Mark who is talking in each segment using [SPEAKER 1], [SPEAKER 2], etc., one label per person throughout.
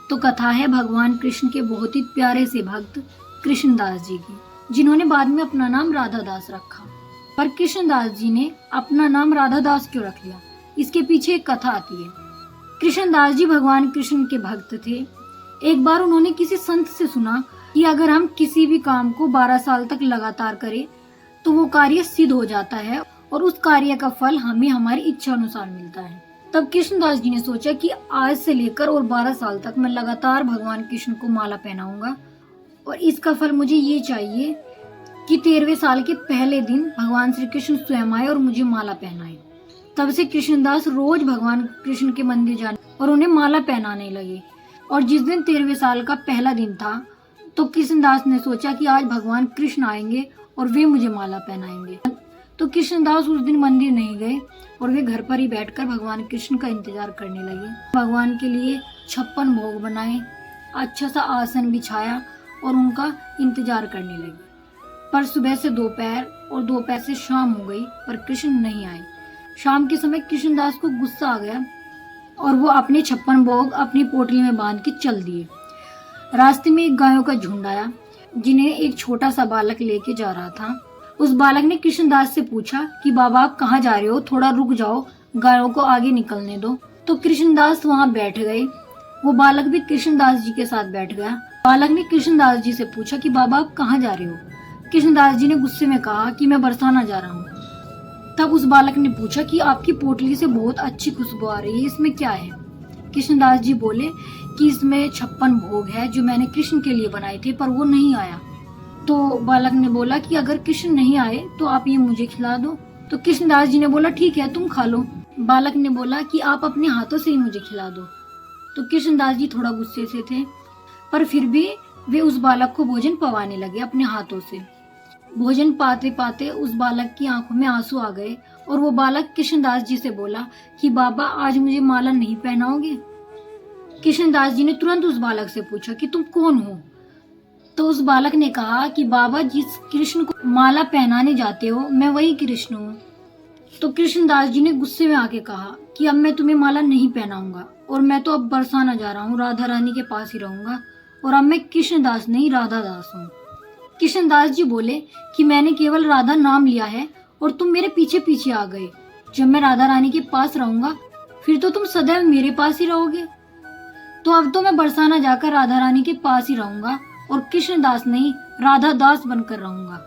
[SPEAKER 1] तो कथा है भगवान कृष्ण के बहुत ही प्यारे से भक्त कृष्णदास जी की, जिन्होंने बाद में अपना नाम राधादास रखा। पर कृष्णदास जी ने अपना नाम राधादास क्यों रख लिया, इसके पीछे एक कथा आती है। कृष्णदास जी भगवान कृष्ण के भक्त थे। एक बार उन्होंने किसी संत से सुना कि अगर हम किसी भी काम को 12 साल तक लगातार करें तो वो कार्य सिद्ध हो जाता है और उस कार्य का फल हमें हमारी इच्छा अनुसार मिलता है। तब कृष्णदास जी ने सोचा कि आज से लेकर और 12 साल तक मैं लगातार भगवान कृष्ण को माला पहनाऊंगा और इसका फल मुझे ये चाहिए कि 13वें साल के पहले दिन भगवान श्री कृष्ण स्वयं आए और मुझे माला पहनाए। तब से कृष्णदास रोज भगवान कृष्ण के मंदिर जाने और उन्हें माला पहनाने लगे। और जिस दिन 13वें साल का पहला दिन था तो कृष्णदास ने सोचा कि आज भगवान कृष्ण आएंगे और वे मुझे माला पहनाएंगे। तो कृष्णदास उस दिन मंदिर नहीं गए और वे घर पर ही बैठकर भगवान कृष्ण का इंतजार करने लगे। भगवान के लिए 56 भोग बनाए, अच्छा सा आसन बिछाया और उनका इंतजार करने लगे। पर सुबह से दोपहर और दोपहर से शाम हो गई पर कृष्ण नहीं आए। शाम के समय कृष्णदास को गुस्सा आ गया और वो अपने 56 भोग अपनी पोटली में बांध के चल दिए। रास्ते में एक गायों का झुंड आया जिन्हें एक छोटा सा बालक लेके जा रहा था। उस बालक ने कृष्णदास से पूछा कि बाबा आप कहाँ जा रहे हो, थोड़ा रुक जाओ, गायों को आगे निकलने दो। तो कृष्णदास वहाँ बैठ गए। वो बालक भी कृष्णदास जी के साथ बैठ गया। बालक ने कृष्णदास जी से पूछा कि बाबा आप कहाँ जा रहे हो। कृष्णदास जी ने गुस्से में कहा कि मैं बरसाना जा रहा हूँ। तब उस बालक ने पूछा कि आपकी पोटली से बहुत अच्छी खुशबू आ रही है, इसमें क्या है। कृष्णदास जी बोले कि इसमें 56 भोग है जो मैंने कृष्ण के लिए बनाए थे पर वो नहीं आया। तो बालक ने बोला कि अगर कृष्ण नहीं आए तो आप ये मुझे खिला दो। तो कृष्णदास जी ने बोला ठीक है तुम खा लो। बालक ने बोला कि आप अपने हाथों से ही मुझे खिला दो। तो कृष्णदास जी थोड़ा गुस्से से थे पर फिर भी वे उस बालक को भोजन पवाने लगे अपने हाथों से। भोजन पाते पाते उस बालक की आंखों में आंसू आ गए और वो बालक कृष्णदास जी से बोला कि बाबा आज मुझे माला नहीं पहनाओगे। कृष्णदास जी ने तुरंत उस बालक से पूछा कि तुम कौन हो। तो उस बालक ने कहा कि बाबा जिस कृष्ण को माला पहनाने जाते हो मैं वही कृष्ण हूँ। तो कृष्णदास जी ने गुस्से में आके कहा कि अब मैं तुम्हें माला नहीं पहनाऊंगा और मैं तो अब बरसाना जा रहा हूँ, राधा रानी के पास ही रहूंगा और अब मैं कृष्णदास नहीं राधादास हूँ। कृष्णदास जी बोले कि मैंने केवल राधा नाम लिया है और तुम मेरे पीछे पीछे आ गए। जब मैं राधा रानी के पास रहूंगा फिर तो तुम सदैव मेरे पास ही रहोगे। तो अब तो मैं बरसाना जाकर राधा रानी के पास ही रहूंगा और कृष्णदास नहीं राधादास बनकर रहूंगा।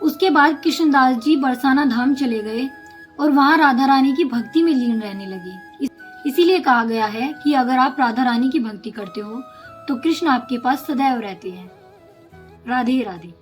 [SPEAKER 1] उसके बाद कृष्णदास जी बरसाना धाम चले गए और वहां राधा रानी की भक्ति में लीन रहने लगे। इसीलिए कहा गया है कि अगर आप राधा रानी की भक्ति करते हो तो कृष्ण आपके पास सदैव रहते हैं। राधे राधे।